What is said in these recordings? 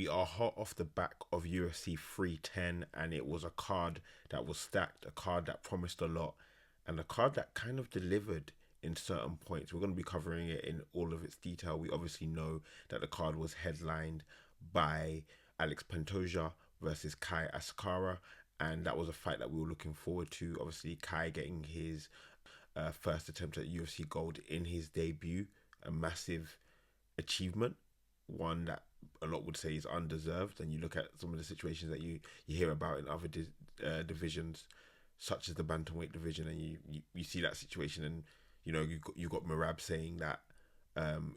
are hot off the back of UFC 310, and it was a card that was stacked, a card that promised a lot, and a card that kind of delivered in certain points. We're going to be covering it in all of its detail. We obviously know that the card was headlined by Alex Pantoja versus Kai Asakura, and that was a fight that we were looking forward to. Obviously, Kai getting his first attempt at UFC gold in his debut, a massive achievement, one that a lot would say is undeserved. And you look at some of the situations that you hear about in other divisions, such as the bantamweight division, and you see that situation, and you got Merab saying that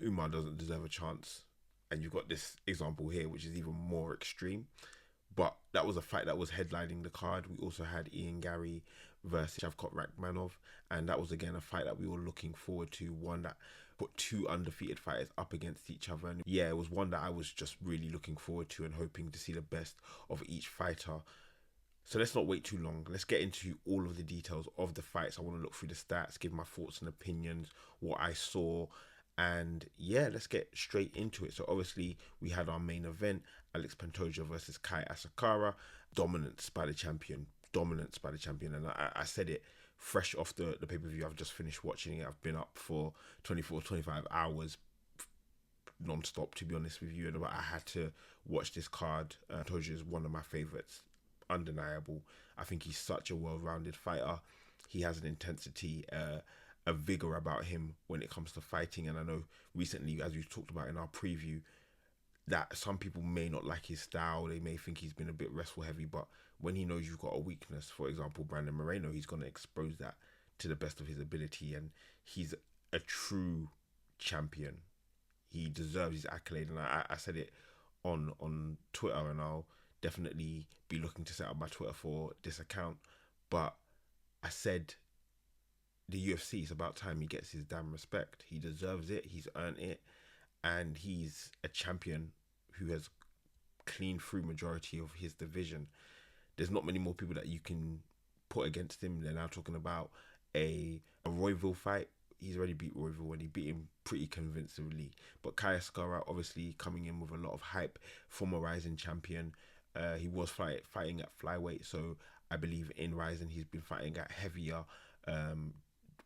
Umar doesn't deserve a chance, and you've got this example here which is even more extreme. But that was a fight that was headlining the card. We also had Ian Garry versus Shavkat Rakhmonov, and that was again a fight that we were looking forward to, one that put two undefeated fighters up against each other. And yeah, it was one that I was just really looking forward to and hoping to see the best of each fighter. So let's not wait too long. Let's get into all of the details of the fights. I want to look through the stats, give my thoughts and opinions, what I saw, and yeah, let's get straight into it. So obviously we had our main event, Alex Pantoja versus Kai Asakura. Dominance by the champion. And I said it fresh off the pay-per-view. I've just finished watching it. I've been up for 25 hours non-stop, to be honest with you, and I had to watch this card. Pantoja is one of my favorites, undeniable. I think he's such a well-rounded fighter. He has an intensity, a vigor about him when it comes to fighting. And I know recently, as we talked about in our preview, that some people may not like his style. They may think he's been a bit wrestle heavy, but when he knows you've got a weakness, for example, Brandon Moreno, he's going to expose that to the best of his ability. And he's a true champion. He deserves his accolade. And I said it on Twitter, and I'll definitely be looking to set up my Twitter for this account. But I said, the UFC, it's about time he gets his damn respect. He deserves it. He's earned it. And he's a champion who has cleaned through majority of his division. There's not many more people that you can put against him. They're now talking about a Royville fight. He's already beat Royville, and he beat him pretty convincingly. But Kai Asakura obviously coming in with a lot of hype from a rising champion. He was fighting at flyweight, so I believe in rising he's been fighting at heavier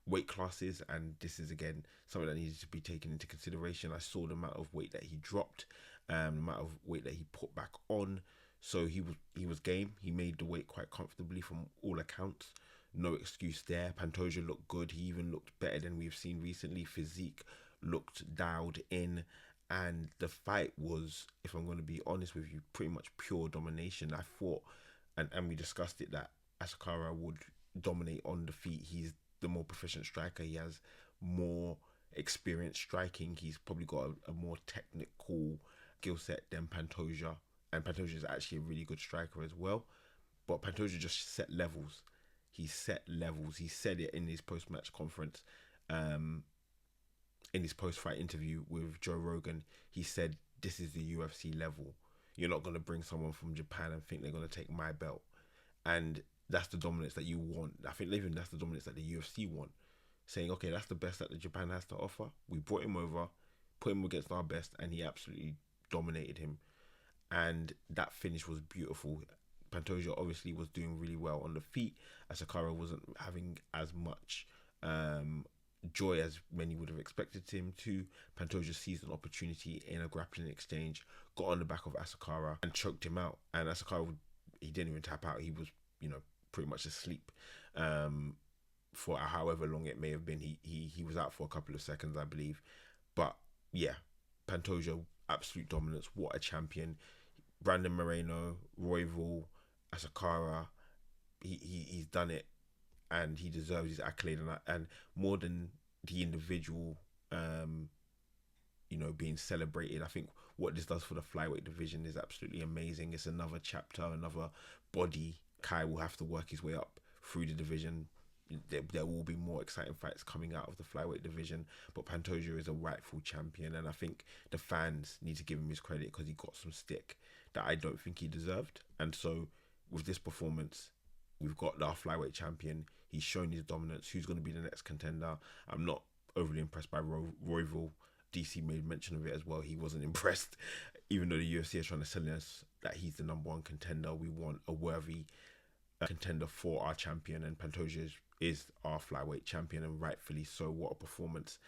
weight classes, and this is again something that needs to be taken into consideration. I saw the amount of weight that he dropped, the amount of weight that he put back on, so he was game. He made the weight quite comfortably from all accounts. No excuse there. Pantoja looked good. He even looked better than we've seen recently. Physique looked dialed in, and the fight was, if I'm going to be honest with you, pretty much pure domination. I thought, and we discussed it, that Asakura would dominate on the feet. He's the more proficient striker. He has more experience striking. He's probably got a more technical skill set than Pantoja, and Pantoja is actually a really good striker as well. But Pantoja just set levels. He set levels. He said it in his post-match conference, in his post-fight interview with Joe Rogan. He said, this is the UFC level. You're not going to bring someone from Japan and think they're going to take my belt. And that's the dominance that you want. I think even that's the dominance that the UFC want. Saying, okay, that's the best that the Japan has to offer. We brought him over, put him against our best, and he absolutely dominated him. And that finish was beautiful. Pantoja obviously was doing really well on the feet. Asakura wasn't having as much joy as many would have expected him to. Pantoja seized an opportunity in a grappling exchange, got on the back of Asakura and choked him out. And Asakura, he didn't even tap out. He was, pretty much asleep for however long it may have been. He was out for a couple of seconds, I believe. But yeah, Pantoja, absolute dominance. What a champion. Brandon Moreno, Royval, Asakura, he's done it, and he deserves his accolade. And more than the individual, being celebrated, I think what this does for the flyweight division is absolutely amazing. It's another chapter, another body. Kai will have to work his way up through the division. There will be more exciting fights coming out of the flyweight division, but Pantoja is a rightful champion, and I think the fans need to give him his credit because he got some stick that I don't think he deserved. And so with this performance, we've got our flyweight champion. He's shown his dominance. Who's going to be the next contender? I'm not overly impressed by Royval. DC made mention of it as well. He wasn't impressed, even though the UFC are trying to sell us that he's the number one contender. We want a worthy contender for our champion, and Pantoja is our flyweight champion, and rightfully so. What a performance!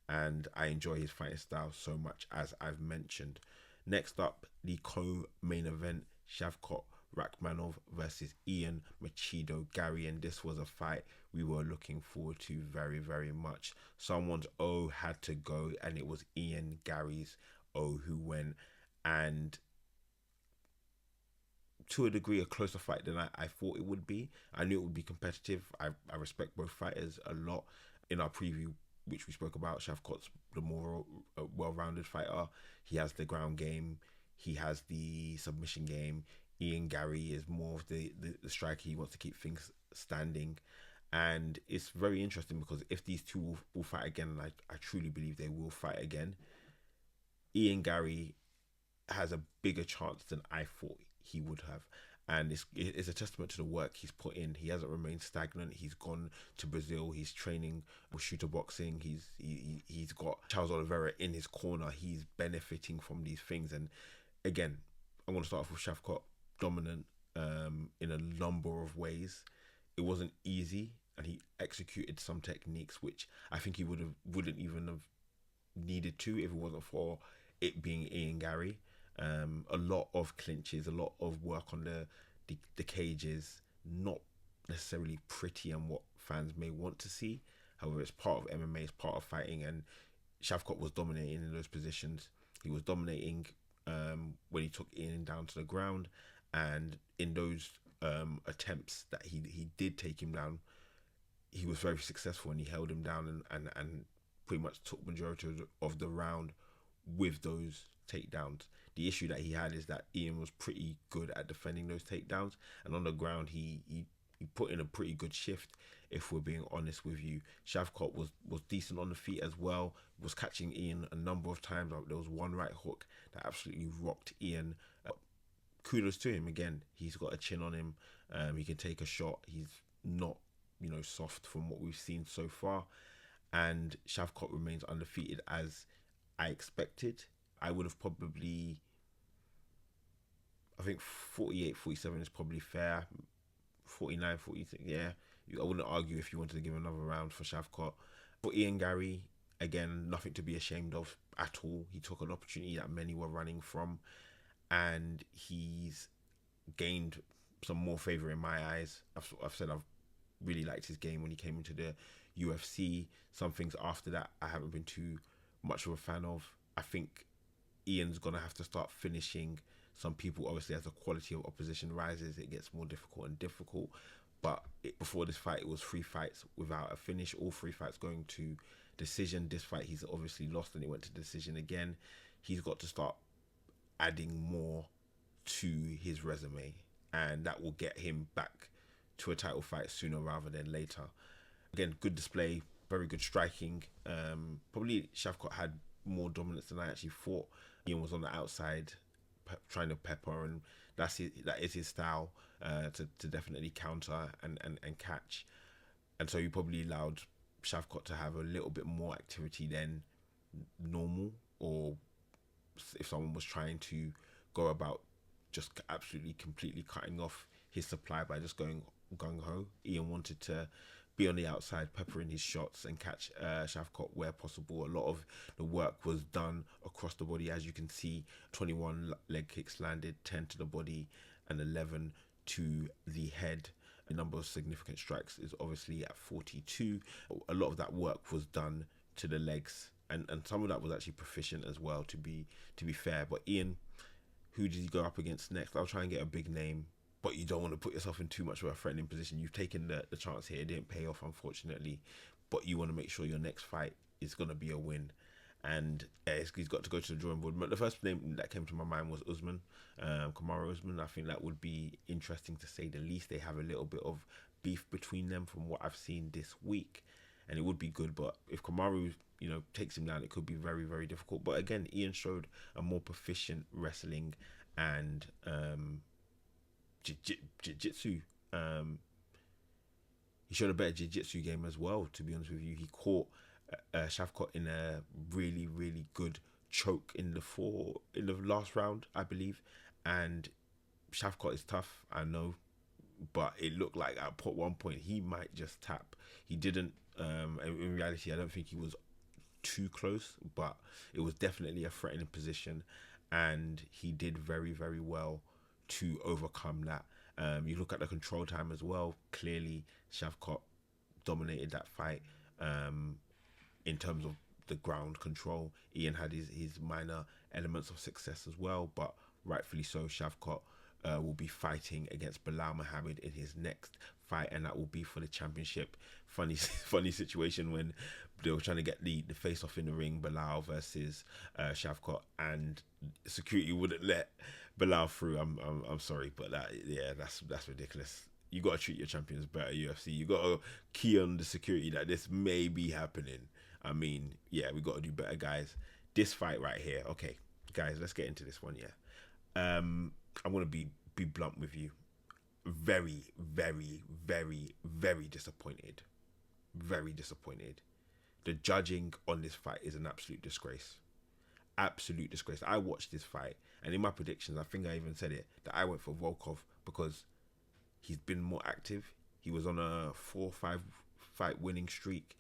And I enjoy his fighting style so much, as I've mentioned. Next up, the co-main event, Shavkat Rakhmonov versus Ian Garry, and this was a fight we were looking forward to very, very much. Someone's O had to go, and it was Ian Garry's O who went, and to a degree a closer fight than I thought it would be. I knew it would be competitive. I respect both fighters a lot. In our preview, which we spoke about, Shavkat's the more well-rounded fighter. He has the ground game. He has the submission game. Ian Garry is more of the striker. He wants to keep things standing. And it's very interesting because if these two will fight again, and I truly believe they will fight again, Ian Garry has a bigger chance than I thought he would have. And it's a testament to the work he's put in. He hasn't remained stagnant. He's gone to Brazil. He's training with shooter boxing. He's got Charles Oliveira in his corner. He's benefiting from these things. And again, I'm going to start off with Shavkat, dominant in a number of ways. It wasn't easy, and he executed some techniques which I think he wouldn't even have needed to if it wasn't for it being Ian Garry. A lot of clinches, a lot of work on the cages, not necessarily pretty and what fans may want to see. However, it's part of MMA, it's part of fighting, and Shavkat was dominating in those positions. He was dominating when he took Ian down to the ground, and in those attempts that he did take him down, he was very successful, and he held him down and pretty much took majority of the round with those takedowns. The issue that he had is that Ian was pretty good at defending those takedowns, and on the ground he put in a pretty good shift, if we're being honest with you. Shavkat was decent on the feet as well, was catching Ian a number of times. There was one right hook that absolutely rocked Ian. Kudos to him. Again, he's got a chin on him. He can take a shot. He's not, soft from what we've seen so far. And Shavkat remains undefeated as I expected. I would have probably, I think 48, 47 is probably fair. 49, 46, yeah. I wouldn't argue if you wanted to give another round for Shavkat. For Ian Garry, again, nothing to be ashamed of at all. He took an opportunity that many were running from, and he's gained some more favour in my eyes. I've said I've really liked his game when he came into the UFC. Some things after that I haven't been too much of a fan of. I think Ian's going to have to start finishing some people. Obviously, as the quality of opposition rises, it gets more difficult and difficult. But before this fight, it was 3 fights without a finish. All 3 fights going to decision. This fight, he's obviously lost, and it went to decision again. He's got to start adding more to his resume, and that will get him back to a title fight sooner rather than later. Again, good display, very good striking. Probably Shavkat had more dominance than I actually thought. Ian was on the outside trying to pepper, and that is his style, to definitely counter and catch. And so he probably allowed Shavkat to have a little bit more activity than normal, or if someone was trying to go about just absolutely completely cutting off his supply by just going gung-ho. Ian wanted to be on the outside, peppering his shots and catch Shavkat where possible. A lot of the work was done across the body. As you can see, 21 leg kicks landed, 10 to the body and 11 to the head. The number of significant strikes is obviously at 42. A lot of that work was done to the legs, and some of that was actually proficient as well, to be fair. But Ian, who did he go up against next? I'll try and get a big name, but you don't want to put yourself in too much of a threatening position. You've taken the chance here. It didn't pay off, unfortunately, but you want to make sure your next fight is going to be a win. And he's got to go to the drawing board. But the first name that came to my mind was Usman, Kamaru Usman. I think that would be interesting, to say the least. They have a little bit of beef between them from what I've seen this week, and it would be good. But if Kamaru, takes him down, it could be very, very difficult. But again, Ian showed a more proficient wrestling and jiu-jitsu. He showed a better jiu-jitsu game as well, to be honest with you. He caught Shavkat in a really really good choke in the last round, I believe. And Shavkat is tough, I know, but it looked like at one point he might just tap. He didn't. In reality, I don't think he was too close, but it was definitely a threatening position, and he did very very well to overcome that. You look at the control time as well. Clearly, Shavkat dominated that fight. In terms of the ground control, Ian had his minor elements of success as well, but rightfully so. Shavkat will be fighting against Bilal Muhammad in his next fight, and that will be for the championship. Funny situation when they were trying to get the face off in the ring, Bilal versus Shavkat, and security wouldn't let Bilal through. I'm sorry, but that's ridiculous. You got to treat your champions better, UFC. You got to key on the security that this may be happening. I mean, yeah, we got to do better, guys. This fight right here, okay, guys, let's get into this one. Yeah, I'm gonna be blunt with you. Very, very, very, very disappointed. Very disappointed. The judging on this fight is an absolute disgrace. Absolute disgrace. I watched this fight, and in my predictions, I think I even said it, that I went for Volkov because he's been more active. He was on a 4-5 fight winning streak.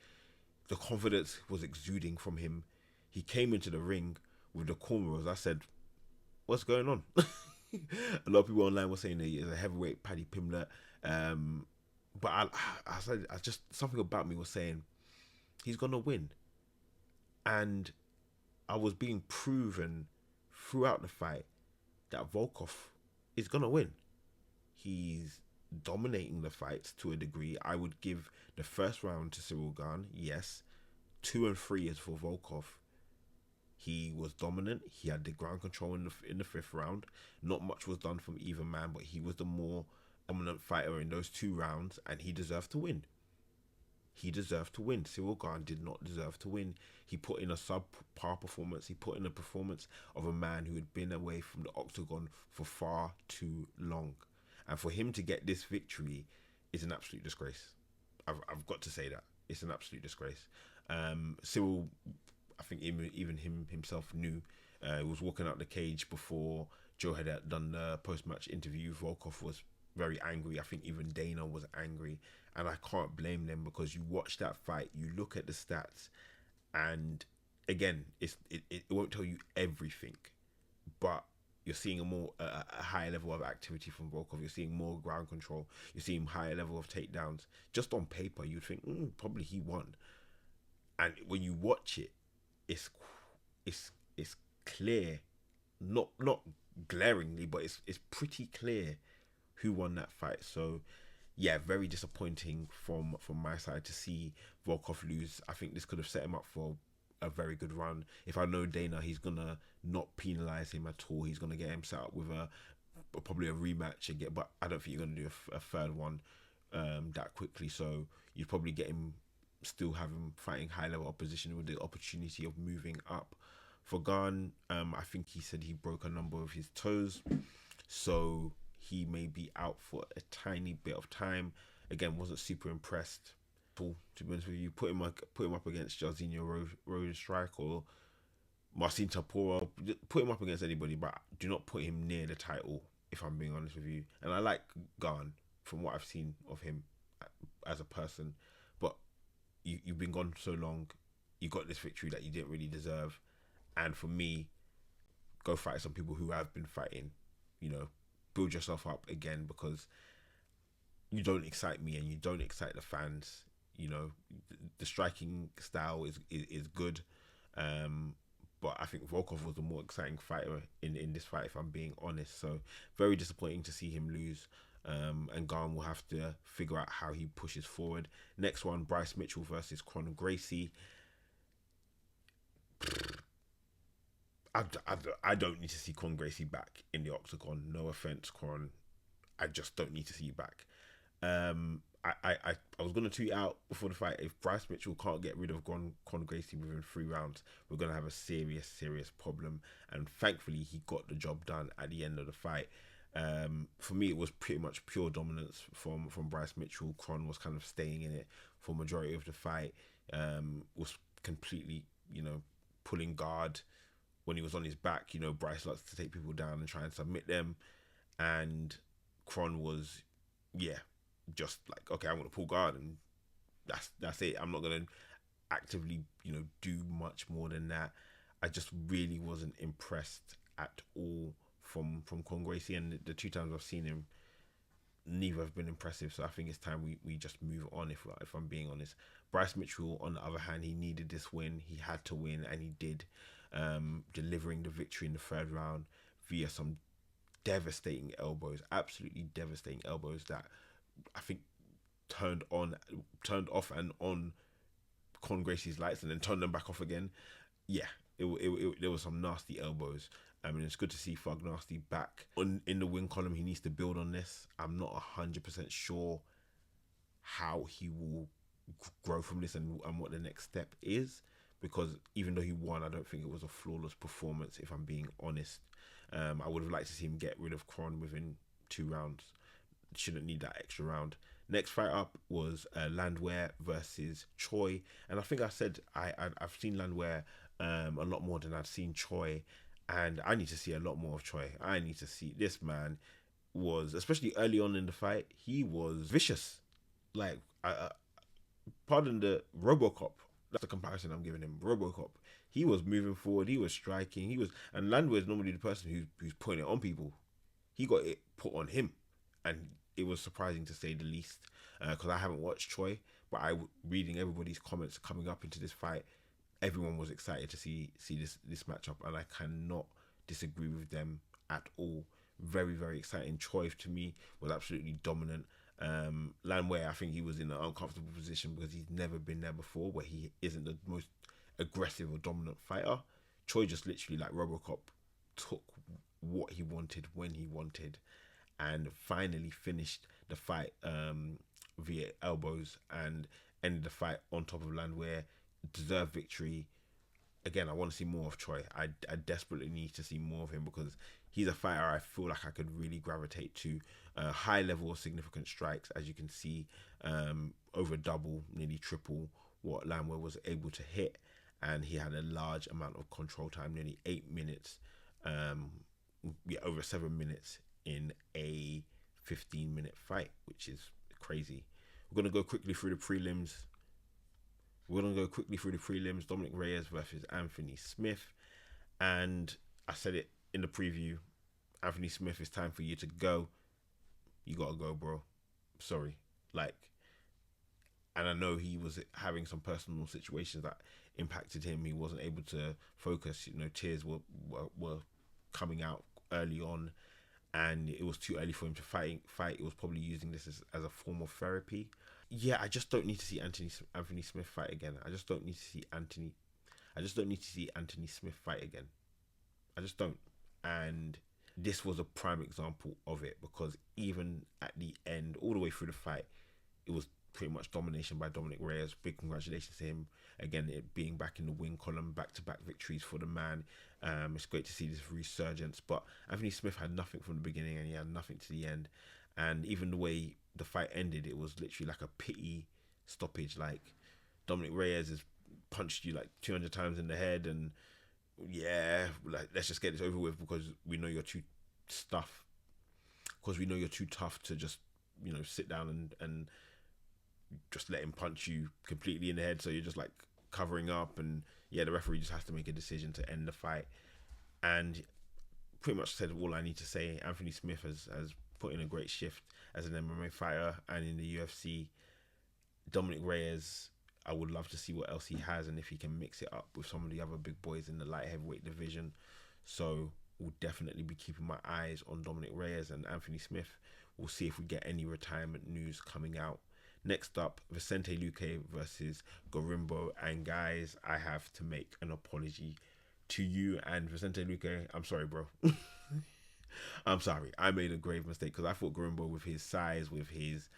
The confidence was exuding from him. He came into the ring with the cornrows. I said, what's going on? A lot of people online were saying that he's a heavyweight Paddy Pimblett. But I said, something about me was saying he's going to win. And I was being proven throughout the fight that Volkov is going to win. He's dominating the fights to a degree. I would give the first round to Cyril Gane, yes. 2 and 3 is for Volkov. He was dominant. He had the ground control in the 5th round. Not much was done from either man, but he was the more dominant fighter in those 2 rounds, and he deserved to win. He deserved to win. Cyril Gane did not deserve to win. He put in a subpar performance. He put in a performance of a man who had been away from the octagon for far too long. And for him to get this victory is an absolute disgrace. I've got to say that. It's an absolute disgrace. Cyril, I think even himself knew. He was walking out the cage before Joe had done the post-match interview. Volkov was very angry. I think even Dana was angry. And I can't blame them, because you watch that fight, you look at the stats, and again, it won't tell you everything, but you're seeing a higher level of activity from Volkov. You're seeing more ground control. You're seeing higher level of takedowns. Just on paper, you'd think probably he won. And when you watch it, it's clear, not glaringly, but it's pretty clear who won that fight. So yeah, very disappointing from my side to see Volkov lose. I think this could have set him up for a very good run. If I know Dana, he's gonna not penalize him at all. He's gonna get him set up with probably a rematch again, but I don't think you're gonna do a third one that quickly. So you'd probably get him, still have him fighting high level opposition with the opportunity of moving up. For Gane, I think he said he broke a number of his toes, so he may be out for a tiny bit of time. Again, wasn't super impressed. To be honest with you, put him up against Jairzinho Rosenstrike or Marcin Tapora. Put him up against anybody, but do not put him near the title, if I'm being honest with you. And I like Gane from what I've seen of him as a person, but you've been gone so long. You got this victory that you didn't really deserve. And for me, go fight some people who have been fighting. Build yourself up again, because you don't excite me and you don't excite the fans. The striking style is good, but I think Volkov was the more exciting fighter in this fight, if I'm being honest. So very disappointing to see him lose, and Gane will have to figure out how he pushes forward. Next one, Bryce Mitchell versus Kron Gracie. I don't need to see Kron Gracie back in the octagon. No offense, Kron. I just don't need to see you back. I was going to tweet out before the fight, if Bryce Mitchell can't get rid of Kron Gracie within 3 rounds, we're going to have a serious problem. And thankfully, he got the job done at the end of the fight. For me, it was pretty much pure dominance from Bryce Mitchell. Kron was kind of staying in it for majority of the fight. Was completely, pulling guard when he was on his back. Bryce likes to take people down and try and submit them, and Kron was, just like, okay, I'm gonna pull guard, and that's it. I'm not gonna actively, do much more than that. I just really wasn't impressed at all from Kron Gracie, and the two times I've seen him, neither have been impressive. So I think it's time we just move on. If I'm being honest, Bryce Mitchell, on the other hand, he needed this win. He had to win, and he did, delivering the victory in the third round via some devastating elbows, absolutely devastating elbows that I think turned off and on Con Gracie's lights and then turned them back off again. Yeah, there was some nasty elbows. I mean, it's good to see Thug Nasty back in the win column. He needs to build on this. I'm not 100% sure how he will grow from this and what the next step is, because even though he won, I don't think it was a flawless performance, if I'm being honest. I would have liked to see him get rid of Kron within 2 rounds. Shouldn't need that extra round. Next fight up was Landwehr versus Choi, and I think I said I've seen Landwehr a lot more than I'd seen Choi, and I need to see a lot more of Choi. I need to see, this man was, especially early on in the fight, he was vicious. Like, pardon the Robocop. That's the comparison I'm giving him. Robocop. He was moving forward. He was striking. And Landwehr is normally the person who's putting it on people. He got it put on him, and it was surprising to say the least. Because I haven't watched Choi, but reading everybody's comments coming up into this fight, everyone was excited to see this matchup, and I cannot disagree with them at all. Very, very exciting. Choi, to me, was absolutely dominant. Landwehr, I think he was in an uncomfortable position because he's never been there before, where he isn't the most aggressive or dominant fighter. Choi just literally, like Robocop, took what he wanted when he wanted, and finally finished the fight via elbows and ended the fight on top of Landwehr. Deserved victory. Again, I want to see more of Choi. I desperately need to see more of him, because he's a fighter I feel like I could really gravitate to. High level of significant strikes, as you can see, over double, nearly triple what Landwehr was able to hit, and he had a large amount of control time, nearly 8 minutes, over 7 minutes in a 15-minute fight, which is crazy. We're going to go quickly through the prelims. Dominic Reyes versus Anthony Smith. And I said it in the preview, Anthony Smith, it's time for you to go. You got to go, bro. Sorry. And I know he was having some personal situations that impacted him. He wasn't able to focus. Tears were coming out early on, and it was too early for him to fight. He was probably using this as a form of therapy. Yeah, I just don't need to see Anthony Smith fight again. I just don't need to see Anthony Smith fight again. I just don't. And this was a prime example of it, because even at the end, all the way through the fight, it was pretty much domination by Dominic Reyes. Big congratulations to him. Again, it being back in the win column, back-to-back victories for the man. It's great to see this resurgence. But Anthony Smith had nothing from the beginning, and he had nothing to the end. And even the way the fight ended, it was literally like a pity stoppage. Like, Dominic Reyes has punched you like 200 times in the head, and let's just get this over with, because we know you're too tough. To just sit down and just let him punch you completely in the head. So you're just like covering up, and the referee just has to make a decision to end the fight. And pretty much said all I need to say. Anthony Smith has put in a great shift as an MMA fighter and in the UFC. Dominic Reyes, I would love to see what else he has, and if he can mix it up with some of the other big boys in the light heavyweight division. So we'll definitely be keeping my eyes on Dominic Reyes and Anthony Smith. We'll see if we get any retirement news coming out. Next up, Vicente Luque versus Gorimbo. And guys, I have to make an apology to you and Vicente Luque. I'm sorry, bro. I'm sorry. I made a grave mistake, because I thought Gorimbo, with his size, with his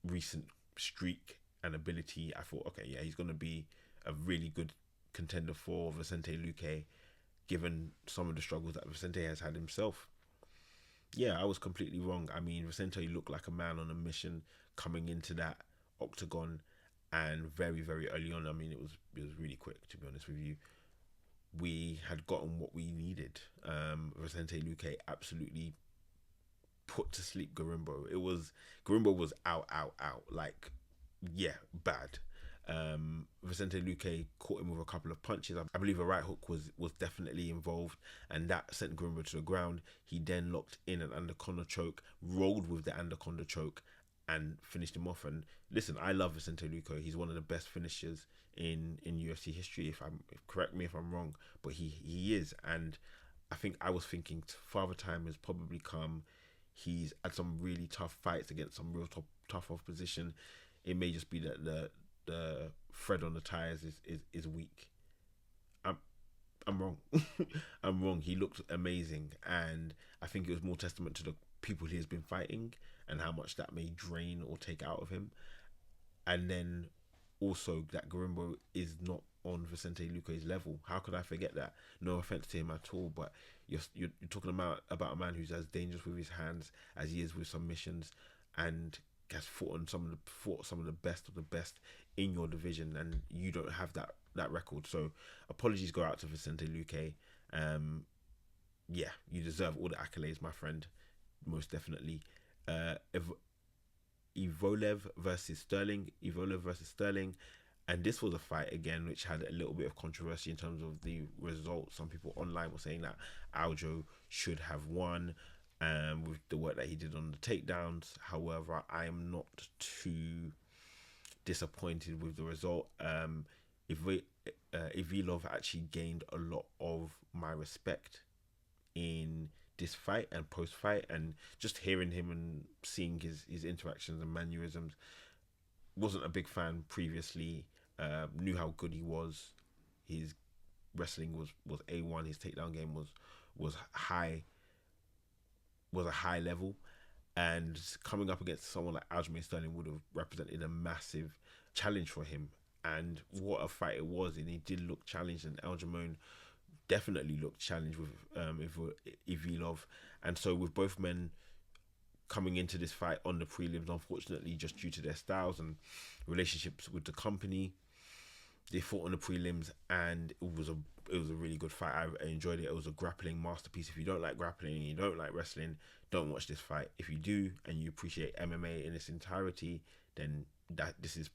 recent streak and ability, I thought, okay, he's going to be a really good contender for Vicente Luque, given some of the struggles that Vicente has had himself. I was completely wrong. I mean, Vicente looked like a man on a mission coming into that octagon, And very, very early on, I mean, it was really quick, to be honest with you. We had gotten what we needed. Vicente Luque absolutely put to sleep Garimbo. Garimbo was out, out, out. Like, yeah, bad. Vicente Luque caught him with a couple of punches. I believe a right hook was definitely involved, and that sent Garimbo to the ground. He then locked in an anaconda choke, rolled with the anaconda choke, and finished him off. And listen, I love Vicente Luque. He's one of the best finishers in UFC history. Correct me if I'm wrong, but he is. And I think I was thinking Father Time has probably come. He's had some really tough fights against some real tough opposition. It may just be that the thread on the tires is weak. I'm wrong. I'm wrong. He looked amazing, and I think it was more testament to the people he has been fighting and how much that may drain or take out of him. And then also that Garimbo is not on Vicente Luque's level. How could I forget that? No offense to him at all, but you're talking about a man who's as dangerous with his hands as he is with submissions, and has fought some of the best in your division, and you don't have that record. So apologies go out to Vicente Luque. Yeah, you deserve all the accolades, my friend, most definitely. Evolev versus Sterling, and this was a fight again which had a little bit of controversy in terms of the results. Some people online were saying that Aljo should have won with the work that he did on the takedowns. However, I am not too disappointed with the result. Ivilov actually gained a lot of my respect in this fight and post fight, and just hearing him and seeing his interactions and mannerisms. Wasn't a big fan previously. Knew how good he was. His wrestling was A1. His takedown game was high. Was a high level, and coming up against someone like Aljamain Sterling would have represented a massive challenge for him. And what a fight it was, and he did look challenged, and Aljamain definitely looked challenged with Ivilov. And so with both men coming into this fight on the prelims, unfortunately, just due to their styles and relationships with the company, they fought on the prelims, and it was a really good fight. I enjoyed it. It was a grappling masterpiece. If you don't like grappling and you don't like wrestling, don't watch this fight. If you do and you appreciate MMA in its entirety, then this is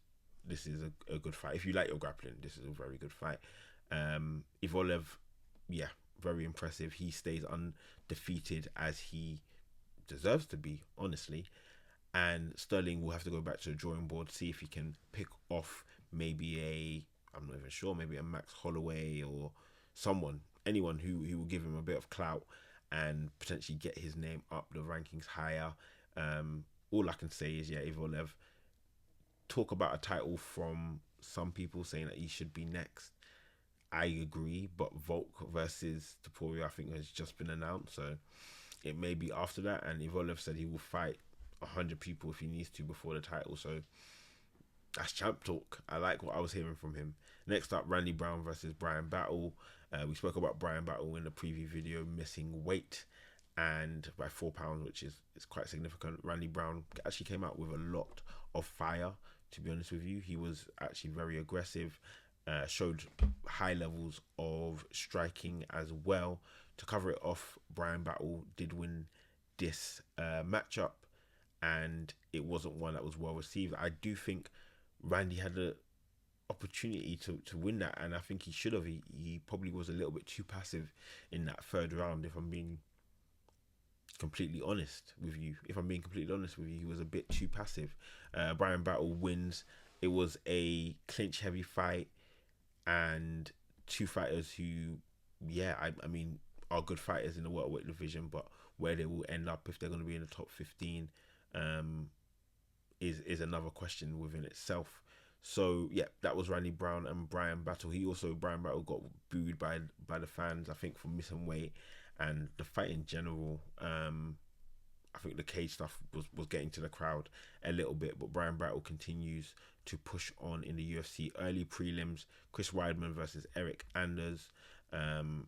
a good fight. If you like your grappling, this is a very good fight. Ivolev, yeah, very impressive. He stays undefeated as he deserves to be, honestly. And Sterling will have to go back to the drawing board, see if he can pick off maybe I'm not even sure, maybe a Max Holloway or anyone who will give him a bit of clout and potentially get his name up the rankings higher. All I can say is, yeah, Ivolev, talk about a title from some people saying that he should be next. I agree, but Volk versus Topuria, I think, has just been announced, so it may be after that. And Ivolev said he will fight 100 people if he needs to before the title, so that's champ talk. I like what I was hearing from him. Next up, Randy Brown versus Brian Battle. We spoke about Brian Battle in the preview video, missing weight and by 4 pounds, which is quite significant. Randy Brown actually came out with a lot of fire, to be honest with you. He was actually very aggressive, showed high levels of striking as well. To cover it off, Brian Battle did win this matchup, and it wasn't one that was well received. I do think Randy had the opportunity to win that, and I think he should have. He probably was a little bit too passive in that third round, if I'm being completely honest with you. He was a bit too passive. Brian Battle wins. It was a clinch heavy fight, and two fighters who, yeah, I mean, are good fighters in the welterweight division, but where they will end up, if they're going to be in the top 15, is another question within itself. So yeah, that was Randy Brown and Brian Battle. Brian Battle got booed by the fans, I think, for missing weight, and the fight in general. I think the cage stuff was getting to the crowd a little bit, but Brian Battle continues to push on in the UFC. Early prelims, Chris Weidman versus Eric Anders, and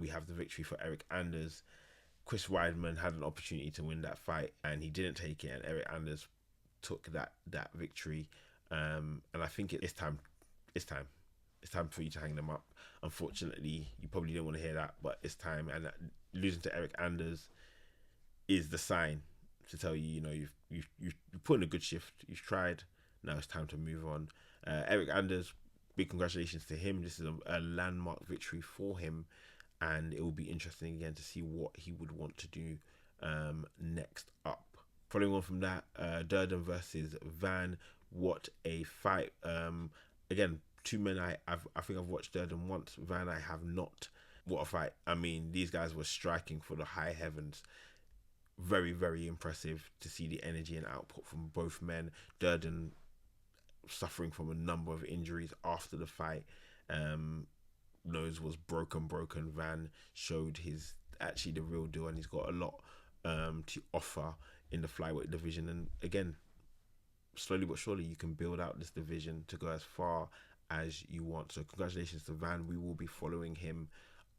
we have the victory for Eric Anders. Chris Weidman had an opportunity to win that fight, and he didn't take it, and Eric Anders took that victory. And I think it's time. It's time. It's time for you to hang them up. Unfortunately, you probably don't want to hear that, but it's time. And losing to Eric Anders is the sign to tell you, you've put in a good shift. You've tried. Now it's time to move on. Eric Anders, big congratulations to him. This is a landmark victory for him, and it will be interesting again to see what he would want to do next up. Following on from that, Durden versus Van. What a fight! Again, two men I think I've watched Durden once. Van I have not. What a fight! I mean, these guys were striking for the high heavens. Very, very impressive to see the energy and output from both men. Durden suffering from a number of injuries after the fight. Nose was broken. Van showed his actually the real deal, and he's got a lot to offer in the flyweight division. And again, slowly but surely, you can build out this division to go as far as you want. So congratulations to Van. We will be following him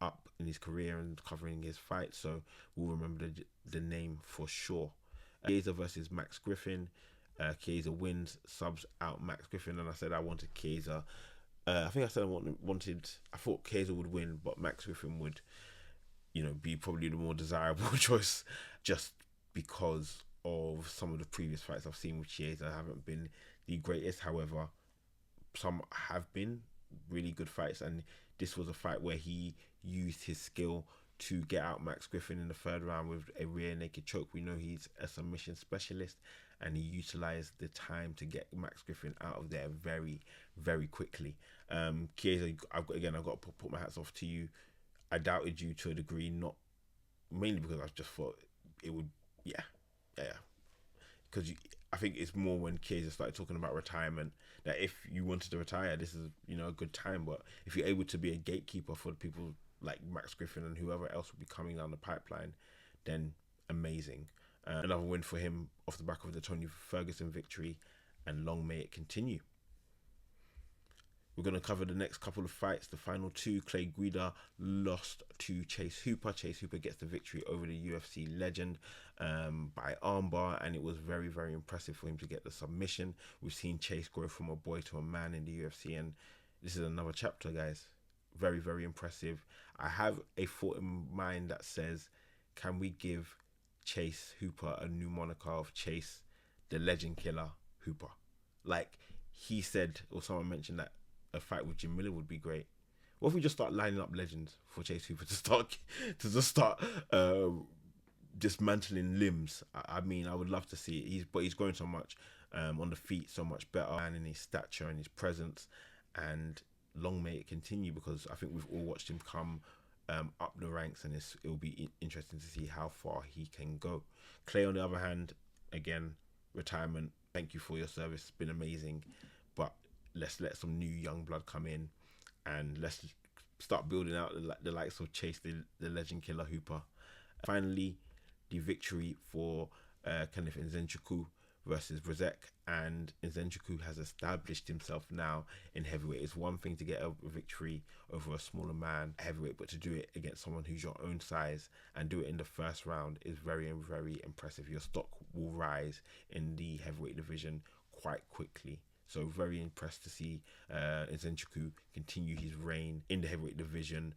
up in his career and covering his fight, so we'll remember the name for sure. Chiesa versus Max Griffin. Chiesa wins, subs out Max Griffin, and I said I wanted Chiesa. I think I said I thought Chiesa would win, but Max Griffin would, be probably the more desirable choice, just because of some of the previous fights I've seen with Chiesa haven't been the greatest. However, some have been really good fights, and this was a fight where he used his skill to get out Max Griffin in the third round with a rear naked choke. We know he's a submission specialist, and he utilized the time to get Max Griffin out of there very, very quickly. Chiesa, I've got to put my hats off to you. I doubted you to a degree, not mainly because I just thought it would, yeah. Because I think it's more when Chiesa started talking about retirement that if you wanted to retire, this is a good time. But if you're able to be a gatekeeper for people like Max Griffin and whoever else will be coming down the pipeline, then amazing. Another win for him off the back of the Tony Ferguson victory, and long may it continue. We're going to cover the next couple of fights. The final two, Clay Guida lost to Chase Hooper. Chase Hooper gets the victory over the UFC legend by armbar, and it was very, very impressive for him to get the submission. We've seen Chase grow from a boy to a man in the UFC, and this is another chapter, guys. Very, very impressive. I have a thought in mind that says, can we give Chase Hooper a new moniker of Chase, the legend killer Hooper? Like he said, or someone mentioned that a fight with Jim Miller would be great. What if we just start lining up legends for Chase Hooper to start dismantling limbs? I mean, I would love to see it. He's grown so much on the feet, so much better, and in his stature and his presence. And long may it continue, because I think we've all watched him come up the ranks, and it'll be interesting to see how far he can go. Clay, on the other hand, again, retirement. Thank you for your service. It's been amazing, but let's let some new young blood come in, and let's start building out the likes of Chase, the legend killer Hooper. Finally, the victory for Kenneth Nzechukwu versus Brzezinski, and Nzechukwu has established himself now in heavyweight. It's one thing to get a victory over a smaller man heavyweight, but to do it against someone who's your own size and do it in the first round is very, very impressive. Your stock will rise in the heavyweight division quite quickly. So very impressed to see Nzechukwu continue his reign in the heavyweight division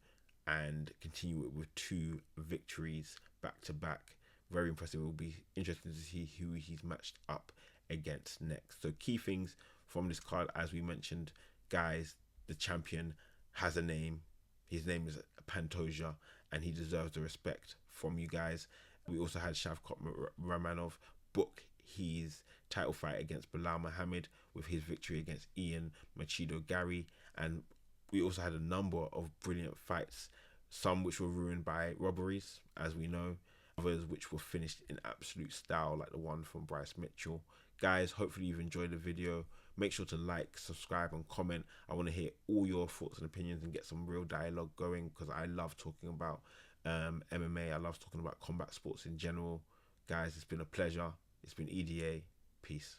and continue it with 2 victories back to back. Very impressive. It will be interesting to see who he's matched up against next. So key things from this card, as we mentioned, guys, the champion has a name. His name is Pantoja, and he deserves the respect from you guys. We also had Shavkat Rakhmonov book his title fight against Bilal Muhammad with his victory against Ian Garry, and we also had a number of brilliant fights, some which were ruined by robberies, as we know, others which were finished in absolute style, like the one from Bryce Mitchell. Guys, hopefully you've enjoyed the video. Make sure to like, subscribe, and comment. I want to hear all your thoughts and opinions and get some real dialogue going, because I love talking about MMA. I love talking about combat sports in general. Guys, it's been a pleasure. It's been EDA. Peace.